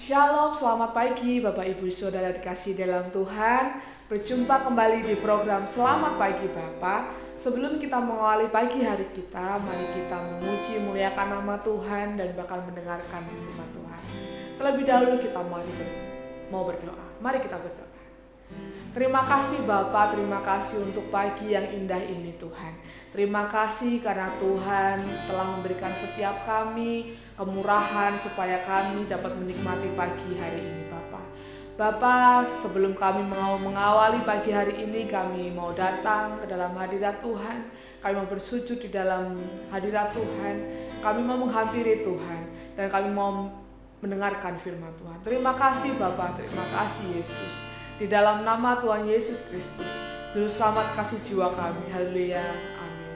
Shalom, selamat pagi Bapak Ibu Saudara dikasihi dalam Tuhan. Berjumpa kembali di program Selamat Pagi Bapak. Sebelum kita mengawali pagi hari kita, mari kita memuji muliakan nama Tuhan dan bakal mendengarkan firman Tuhan. Terlebih dahulu kita mau berdoa. Mari kita berdoa. Terima kasih Bapa, terima kasih untuk pagi yang indah ini Tuhan. Terima kasih karena Tuhan telah memberikan setiap kami kemurahan supaya kami dapat menikmati pagi hari ini Bapa. Bapa, sebelum kami mau mengawali pagi hari ini, kami mau datang ke dalam hadirat Tuhan. Kami mau bersujud di dalam hadirat Tuhan. Kami mau menghampiri Tuhan dan kami mau mendengarkan firman Tuhan. Terima kasih Bapa, terima kasih Yesus. Di dalam nama Tuhan Yesus Kristus, Juru Selamat kasih jiwa kami. Haleluya. Amin.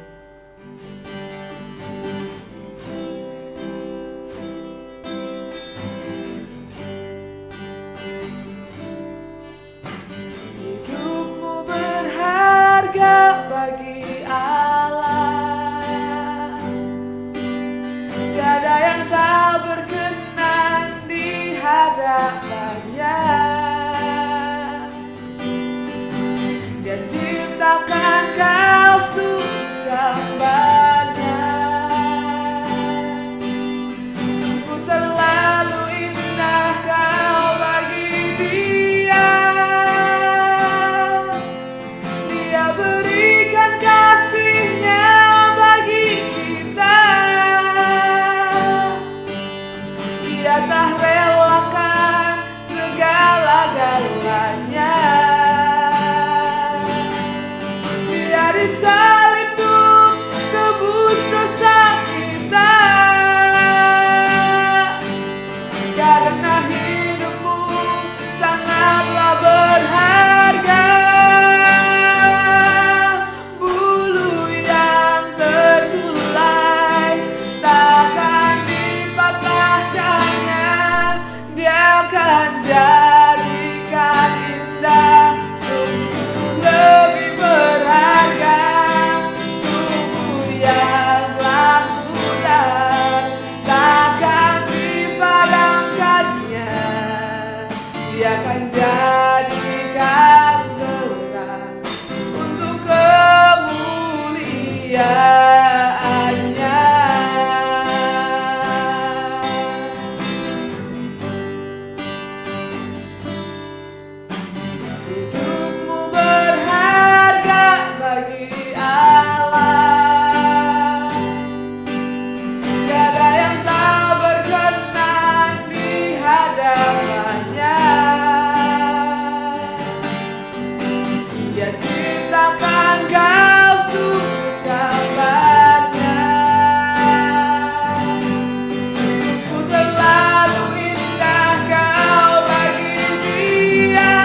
Hidupmu berharga bagi Allah. Tiada yang tak berkenan di hadapannya. Dia ciptakan kau untuk gambarnya. Sungguh terlalu indah kau bagi dia. Dia berikan kasihnya bagi kita. Dia tak relakan segala-galanya. Disalib untuk tebus dosa kita. Karena hidupmu sangatlah berharga. Bulu yang tergulai takkan dipatahkannya. Dia akan jadikan indah. Sungguh lebih berharga. Sungguh yang telah pudar takkan dipadamkannya. Dia akan jadikan terang untuk kemuliaannya. Hidupmu berharga bagi Allah. Tiada yang tak berkenan di hadapannya. Dia ciptakan kau untuk gambarnya. Sungguh terlalu indah kau bagi dia.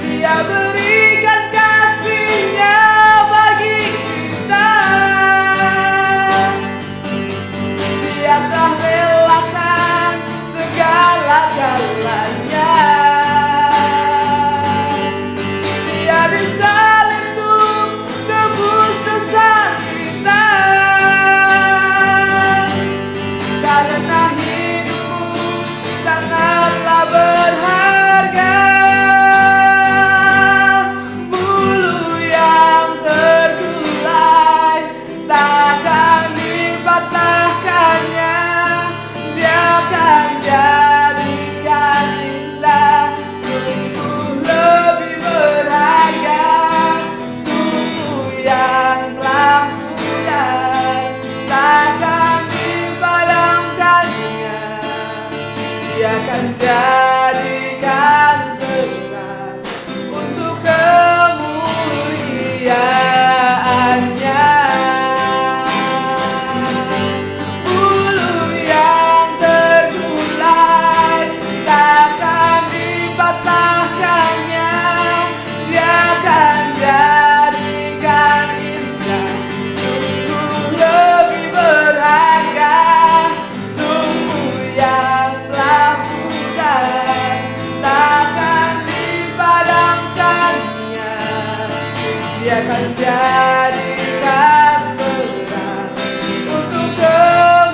Dia berikan kasihnya bagi kita. Dia telah relakan segala-galanya. Dia disalib untuk tebus dosa kita. Karena hidupmu sangatlah berharga. Bulu yang tergulai takkan dipatahkannya. Dia akan jadikan indah. Sungguh lebih berharga. Sungguh yang telah pudar takkan dipadamkannya. Dia akan jadikan terang untuk kemuliaannya. Bulu yang tergulai takkan dipatahkannya. Dia akan jadikan indah. Sungguh lebih berharga. Sungguh yang telah pudar takkan dipadamkannya. Dia akan jadikan terang untuk kemuliaan.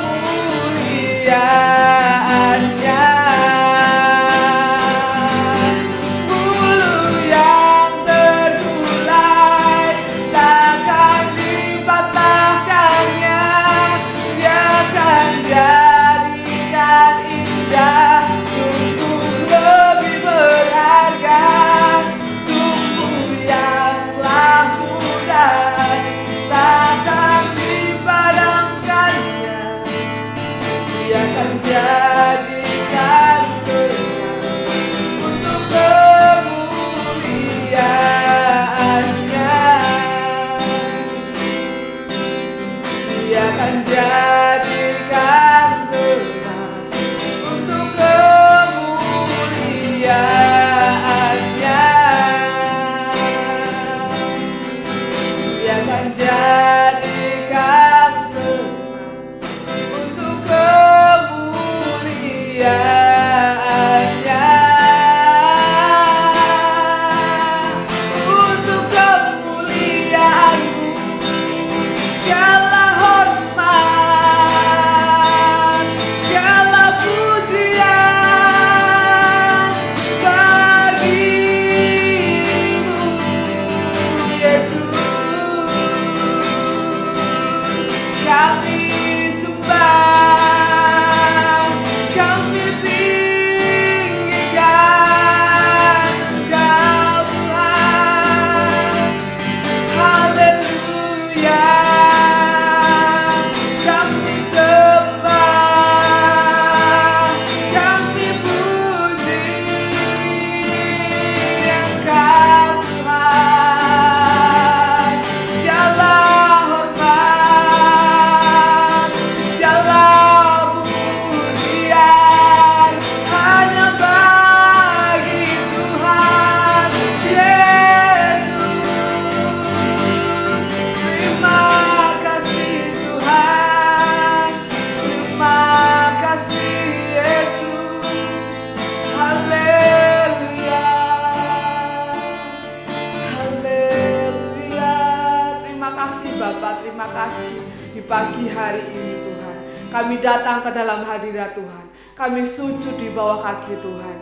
terima kasih di pagi hari ini Tuhan. Kami datang ke dalam hadirat Tuhan. Kami sujud di bawah kaki Tuhan.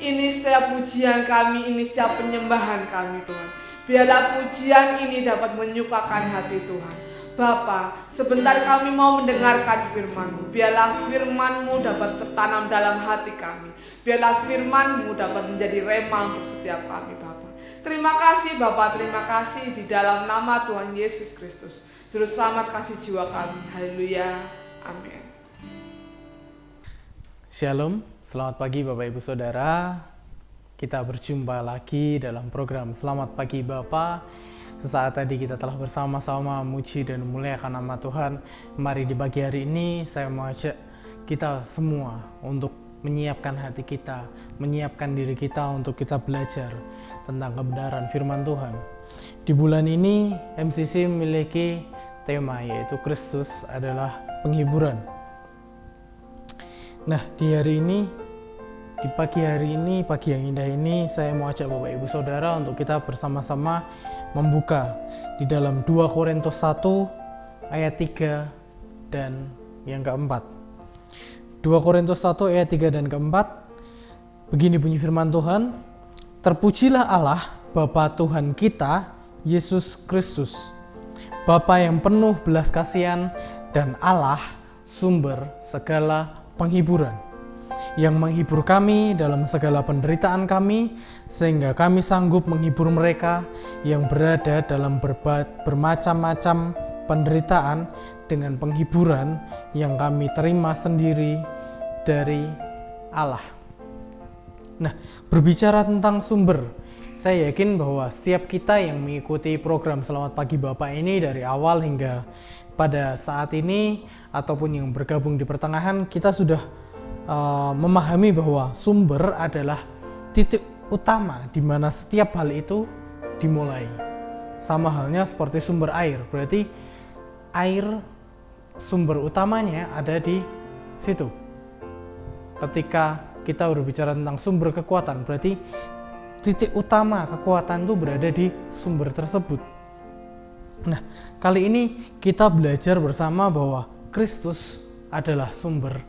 Ini setiap pujian kami, ini setiap penyembahan kami Tuhan. Biarlah pujian ini dapat menyukakan hati Tuhan. Bapa, sebentar kami mau mendengarkan firman-Mu. Biarlah firman-Mu dapat tertanam dalam hati kami. Biarlah firman-Mu dapat menjadi rema untuk setiap kami, Bapa. Terima kasih, Bapa. Terima kasih di dalam nama Tuhan Yesus Kristus. Juru selamat kasih jiwa kami. Haleluya. Amin. Shalom, selamat pagi Bapak Ibu Saudara. Kita berjumpa lagi dalam program Selamat Pagi Bapa. Sesaat tadi kita telah bersama-sama memuji dan memuliakan nama Tuhan. Mari di pagi hari ini saya mau ajak kita semua untuk menyiapkan hati kita, menyiapkan diri kita untuk kita belajar tentang kebenaran firman Tuhan. Di bulan ini MCC memiliki tema yaitu Kristus adalah penghiburan. Nah, di hari ini, di pagi hari ini, pagi yang indah ini, saya mau ajak Bapak Ibu Saudara untuk kita bersama-sama membuka di dalam 2 Korintus 1 ayat 3 dan yang keempat. 2 Korintus 1 ayat 3 dan keempat. Begini bunyi firman Tuhan, terpujilah Allah Bapa Tuhan kita, Yesus Kristus, Bapa yang penuh belas kasihan dan Allah sumber segala penghiburan, yang menghibur kami dalam segala penderitaan kami, sehingga kami sanggup menghibur mereka yang berada dalam bermacam-macam penderitaan dengan penghiburan yang kami terima sendiri dari Allah. Nah, berbicara tentang sumber, saya yakin bahwa setiap kita yang mengikuti program Selamat Pagi Bapak ini dari awal hingga pada saat ini, ataupun yang bergabung di pertengahan, kita sudah memahami bahwa sumber adalah titik utama di mana setiap hal itu dimulai. Sama halnya seperti sumber air, berarti air sumber utamanya ada di situ. Ketika kita berbicara tentang sumber kekuatan, berarti titik utama kekuatan itu berada di sumber tersebut. Nah, kali ini kita belajar bersama bahwa Kristus adalah sumber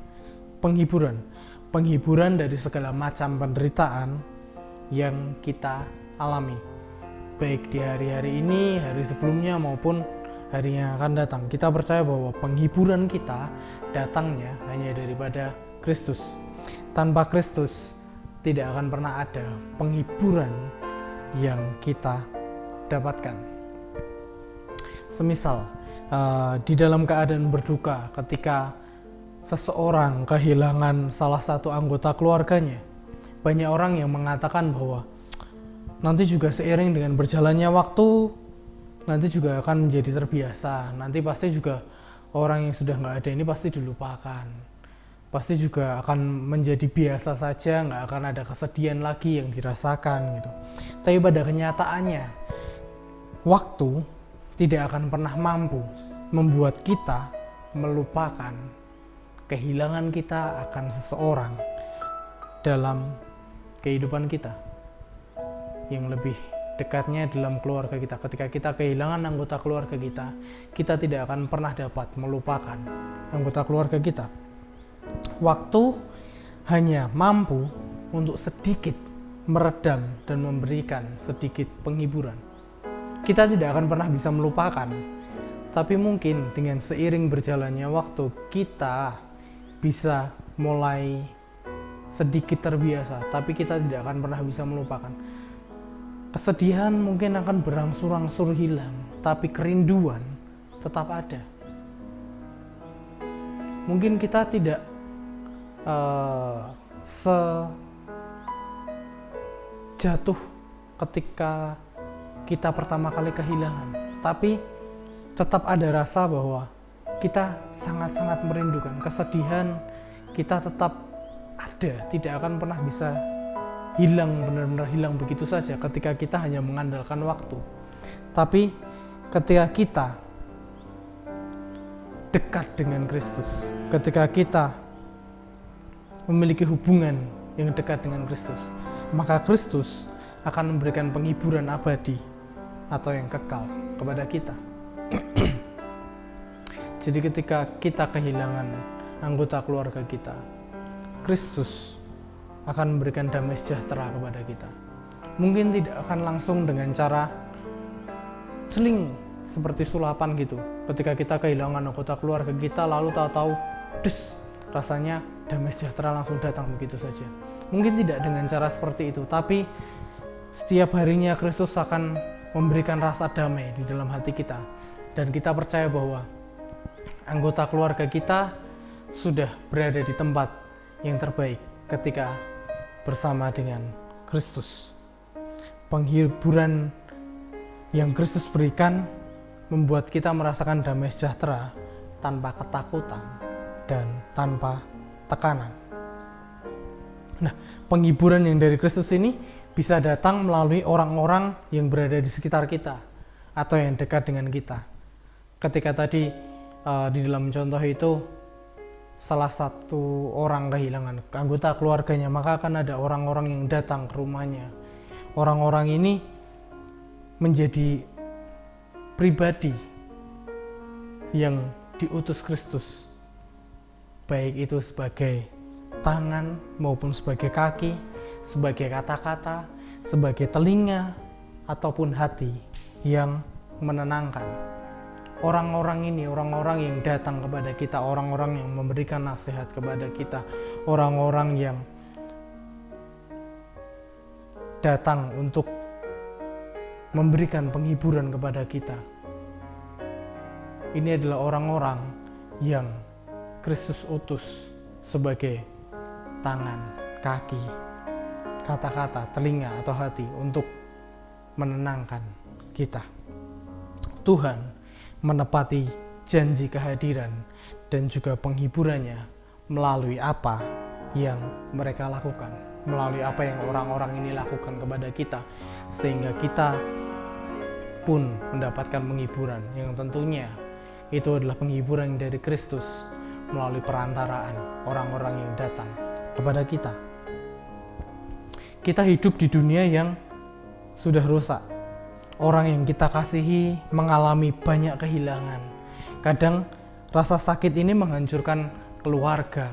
penghiburan dari segala macam penderitaan yang kita alami, baik di hari-hari ini, hari sebelumnya maupun hari yang akan datang. Kita percaya bahwa penghiburan kita datangnya hanya daripada Kristus. Tanpa Kristus tidak akan pernah ada penghiburan yang kita dapatkan. Semisal di dalam keadaan berduka, ketika seseorang kehilangan salah satu anggota keluarganya, banyak orang yang mengatakan bahwa nanti juga seiring dengan berjalannya waktu, nanti juga akan menjadi terbiasa, nanti pasti juga orang yang sudah nggak ada ini pasti dilupakan, pasti juga akan menjadi biasa saja, nggak akan ada kesedihan lagi yang dirasakan gitu. Tapi pada kenyataannya, waktu tidak akan pernah mampu membuat kita melupakan kehilangan kita akan seseorang dalam kehidupan kita. Yang lebih dekatnya dalam keluarga kita. Ketika kita kehilangan anggota keluarga kita, kita tidak akan pernah dapat melupakan anggota keluarga kita. Waktu hanya mampu untuk sedikit meredam dan memberikan sedikit penghiburan. Kita tidak akan pernah bisa melupakan, tapi mungkin dengan seiring berjalannya waktu, kita bisa mulai sedikit terbiasa, tapi kita tidak akan pernah bisa melupakan. Kesedihan mungkin akan berangsur-angsur hilang, tapi kerinduan tetap ada. Mungkin kita tidak sejatuh ketika kita pertama kali kehilangan, tapi tetap ada rasa bahwa kita sangat-sangat merindukan. Kesedihan kita tetap ada, tidak akan pernah bisa hilang, benar-benar hilang begitu saja ketika kita hanya mengandalkan waktu. Tapi ketika kita dekat dengan Kristus, ketika kita memiliki hubungan yang dekat dengan Kristus, maka Kristus akan memberikan penghiburan abadi atau yang kekal kepada kita. Jadi ketika kita kehilangan anggota keluarga kita, Kristus akan memberikan damai sejahtera kepada kita. Mungkin tidak akan langsung dengan cara celing seperti sulapan gitu. Ketika kita kehilangan anggota keluarga kita, lalu tahu-tahu rasanya damai sejahtera langsung datang begitu saja. Mungkin tidak dengan cara seperti itu, tapi setiap harinya Kristus akan memberikan rasa damai di dalam hati kita. Dan kita percaya bahwa anggota keluarga kita sudah berada di tempat yang terbaik ketika bersama dengan Kristus. Penghiburan yang Kristus berikan membuat kita merasakan damai sejahtera tanpa ketakutan dan tanpa tekanan. Nah, penghiburan yang dari Kristus ini bisa datang melalui orang-orang yang berada di sekitar kita atau yang dekat dengan kita. Ketika tadi di dalam contoh itu salah satu orang kehilangan anggota keluarganya, maka akan ada orang-orang yang datang ke rumahnya. Orang-orang ini menjadi pribadi yang diutus Kristus, baik itu sebagai tangan maupun sebagai kaki, sebagai kata-kata, sebagai telinga, ataupun hati yang menenangkan. Orang-orang ini, orang-orang yang datang kepada kita, orang-orang yang memberikan nasihat kepada kita, orang-orang yang datang untuk memberikan penghiburan kepada kita. Ini adalah orang-orang yang Kristus utus sebagai tangan, kaki, kata-kata, telinga atau hati untuk menenangkan kita. Tuhan menepati janji kehadiran dan juga penghiburannya melalui apa yang mereka lakukan, melalui apa yang orang-orang ini lakukan kepada kita, sehingga kita pun mendapatkan penghiburan yang tentunya itu adalah penghiburan dari Kristus melalui perantaraan orang-orang yang datang kepada kita. Kita hidup di dunia yang sudah rusak. Orang yang kita kasihi mengalami banyak kehilangan. Kadang rasa sakit ini menghancurkan keluarga.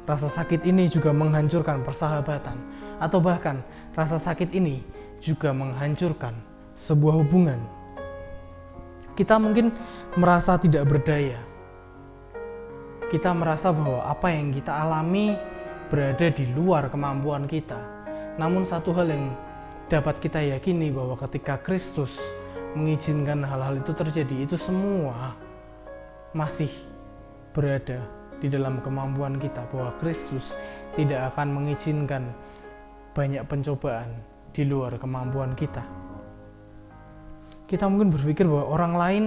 Rasa sakit ini juga menghancurkan persahabatan. Atau bahkan rasa sakit ini juga menghancurkan sebuah hubungan. Kita mungkin merasa tidak berdaya. Kita merasa bahwa apa yang kita alami berada di luar kemampuan kita. Namun satu hal yang dapat kita yakini bahwa ketika Kristus mengizinkan hal-hal itu terjadi, itu semua masih berada di dalam kemampuan kita, bahwa Kristus tidak akan mengizinkan banyak pencobaan di luar kemampuan kita. Kita mungkin berpikir bahwa orang lain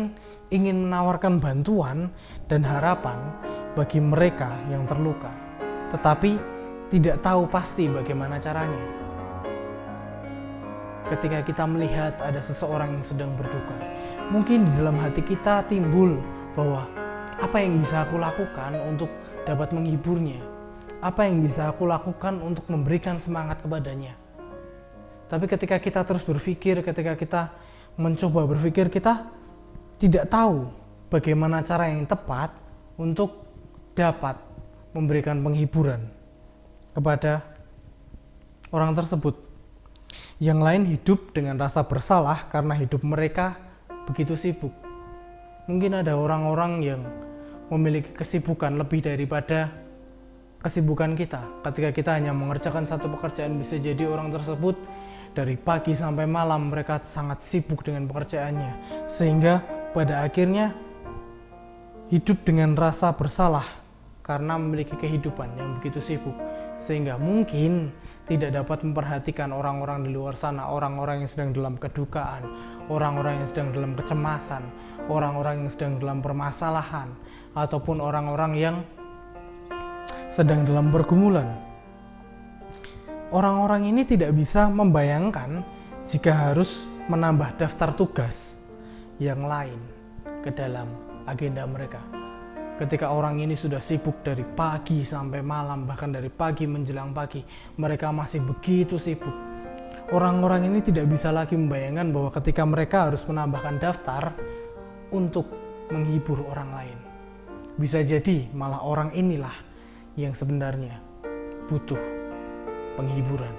ingin menawarkan bantuan dan harapan bagi mereka yang terluka, tetapi tidak tahu pasti bagaimana caranya. Ketika kita melihat ada seseorang yang sedang berduka, mungkin di dalam hati kita timbul bahwa apa yang bisa aku lakukan untuk dapat menghiburnya? Apa yang bisa aku lakukan untuk memberikan semangat kepadanya? Tapi ketika kita terus berpikir, ketika kita mencoba berpikir, kita tidak tahu bagaimana cara yang tepat untuk dapat memberikan penghiburan kepada orang tersebut. Yang lain hidup dengan rasa bersalah karena hidup mereka begitu sibuk. Mungkin ada orang-orang yang memiliki kesibukan lebih daripada kesibukan kita. Ketika kita hanya mengerjakan satu pekerjaan, bisa jadi orang tersebut dari pagi sampai malam mereka sangat sibuk dengan pekerjaannya, sehingga pada akhirnya hidup dengan rasa bersalah karena memiliki kehidupan yang begitu sibuk, sehingga mungkin tidak dapat memperhatikan orang-orang di luar sana, orang-orang yang sedang dalam kedukaan, orang-orang yang sedang dalam kecemasan, orang-orang yang sedang dalam permasalahan, ataupun orang-orang yang sedang dalam pergumulan. Orang-orang ini tidak bisa membayangkan jika harus menambah daftar tugas yang lain ke dalam agenda mereka. Ketika orang ini sudah sibuk dari pagi sampai malam, bahkan dari pagi menjelang pagi, mereka masih begitu sibuk. Orang-orang ini tidak bisa lagi membayangkan bahwa ketika mereka harus menambahkan daftar untuk menghibur orang lain. bisa jadi malah orang inilah yang sebenarnya butuh penghiburan.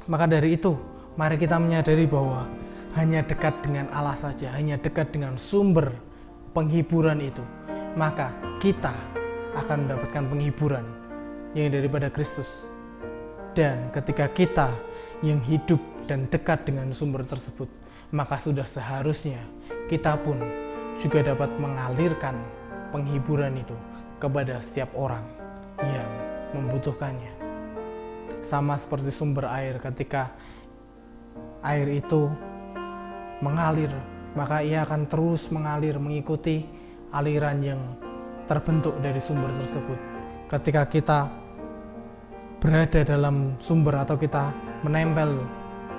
Maka dari itu, mari kita menyadari bahwa hanya dekat dengan Allah saja, hanya dekat dengan sumber penghiburan itu, maka kita akan mendapatkan penghiburan yang daripada Kristus. Dan ketika kita yang hidup dan dekat dengan sumber tersebut, maka sudah seharusnya kita pun juga dapat mengalirkan penghiburan itu kepada setiap orang yang membutuhkannya. Sama seperti sumber air, ketika air itu mengalir, maka ia akan terus mengalir mengikuti aliran yang terbentuk dari sumber tersebut. Ketika kita berada dalam sumber atau kita menempel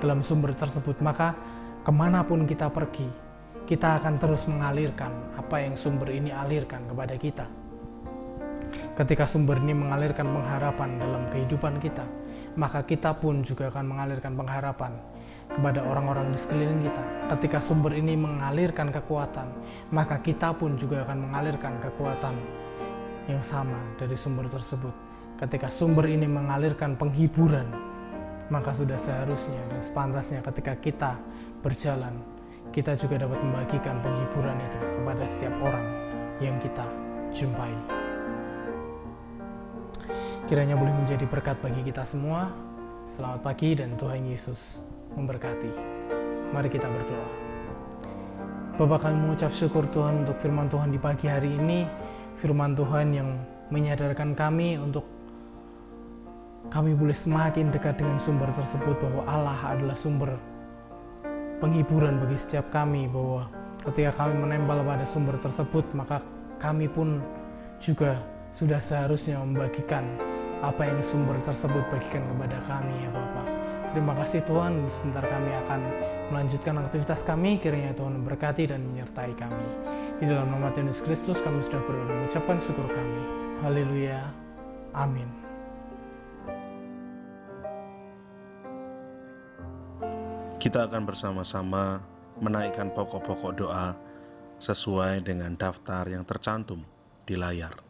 dalam sumber tersebut, maka kemanapun kita pergi, kita akan terus mengalirkan apa yang sumber ini alirkan kepada kita. Ketika sumber ini mengalirkan pengharapan dalam kehidupan kita, maka kita pun juga akan mengalirkan pengharapan kepada orang-orang di sekeliling kita. Ketika sumber ini mengalirkan kekuatan, maka kita pun juga akan mengalirkan kekuatan yang sama dari sumber tersebut. Ketika sumber ini mengalirkan penghiburan, maka sudah seharusnya dan sepantasnya ketika kita berjalan, kita juga dapat membagikan penghiburan itu kepada setiap orang yang kita jumpai. Kiranya boleh menjadi berkat bagi kita semua. Selamat pagi dan Tuhan Yesus memberkati. Mari kita berdoa. Bapa, kami mengucap syukur Tuhan untuk firman Tuhan di pagi hari ini. Firman Tuhan yang menyadarkan kami untuk kami boleh semakin dekat dengan sumber tersebut, bahwa Allah adalah sumber penghiburan bagi setiap kami, bahwa ketika kami menempel pada sumber tersebut, maka kami pun juga sudah seharusnya membagikan apa yang sumber tersebut bagikan kepada kami, ya Bapa. Terima kasih Tuhan, sebentar kami akan melanjutkan aktivitas kami. Kiranya Tuhan memberkati dan menyertai kami. Di dalam nama Tuhan Yesus Kristus kami sudah berdoa dan mengucapkan syukur kami. Haleluya. Amin. Kita akan bersama-sama menaikkan pokok-pokok doa sesuai dengan daftar yang tercantum di layar.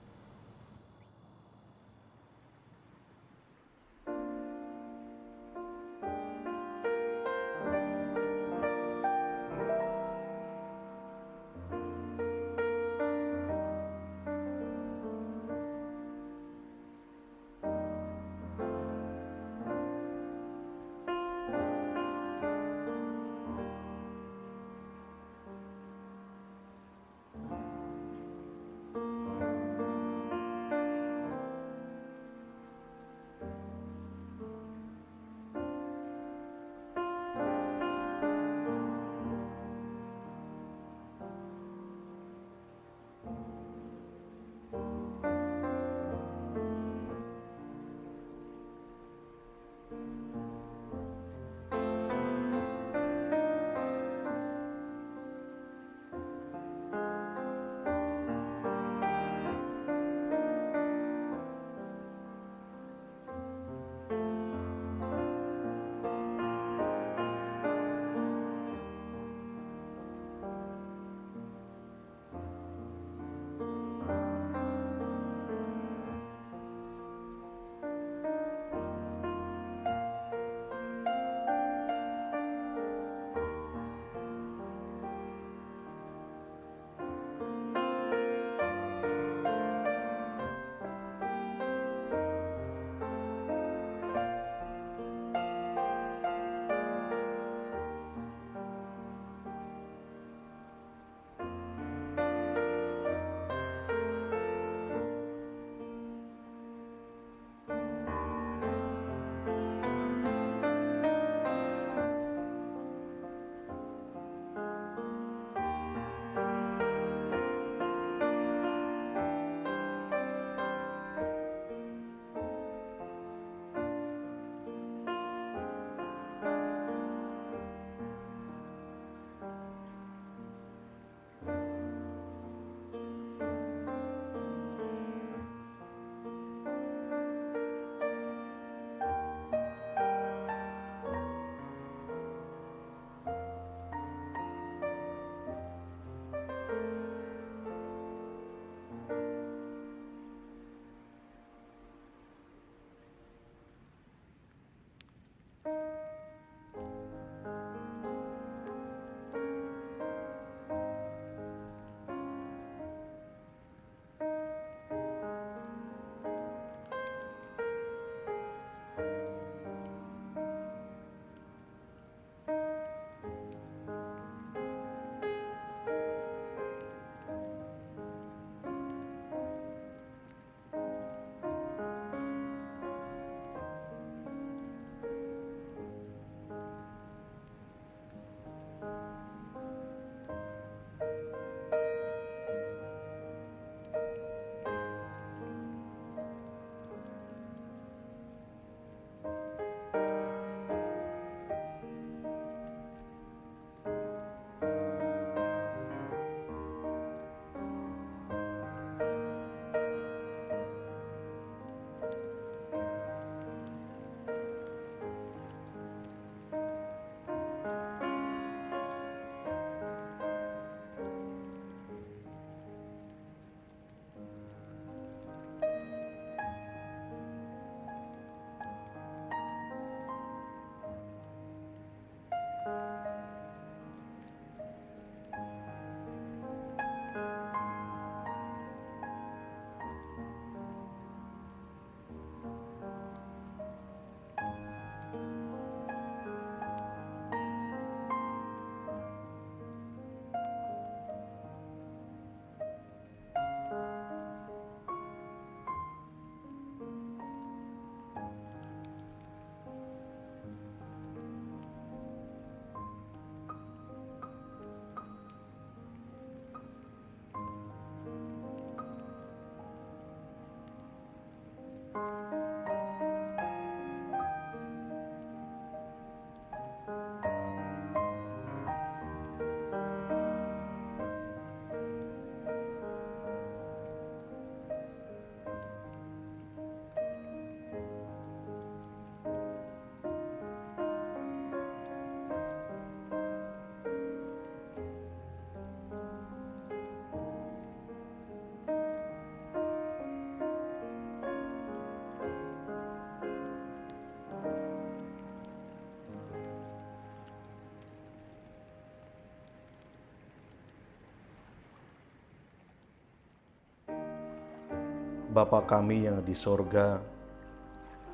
Bapa kami yang di sorga,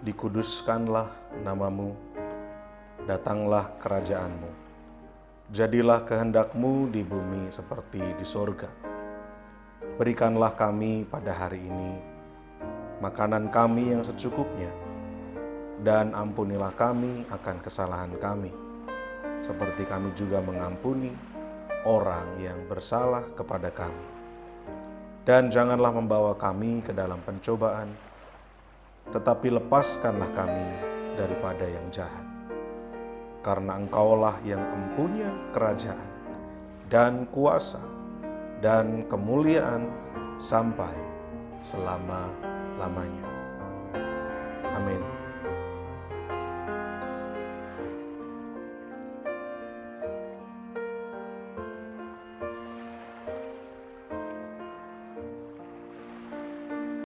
dikuduskanlah namamu, datanglah kerajaanmu. Jadilah kehendak-Mu di bumi seperti di sorga. Berikanlah kami pada hari ini makanan kami yang secukupnya, dan ampunilah kami akan kesalahan kami, seperti kami juga mengampuni orang yang bersalah kepada kami. Dan janganlah membawa kami ke dalam pencobaan, tetapi lepaskanlah kami daripada yang jahat. Karena Engkaulah yang empunya kerajaan dan kuasa dan kemuliaan sampai selama-lamanya. Amin.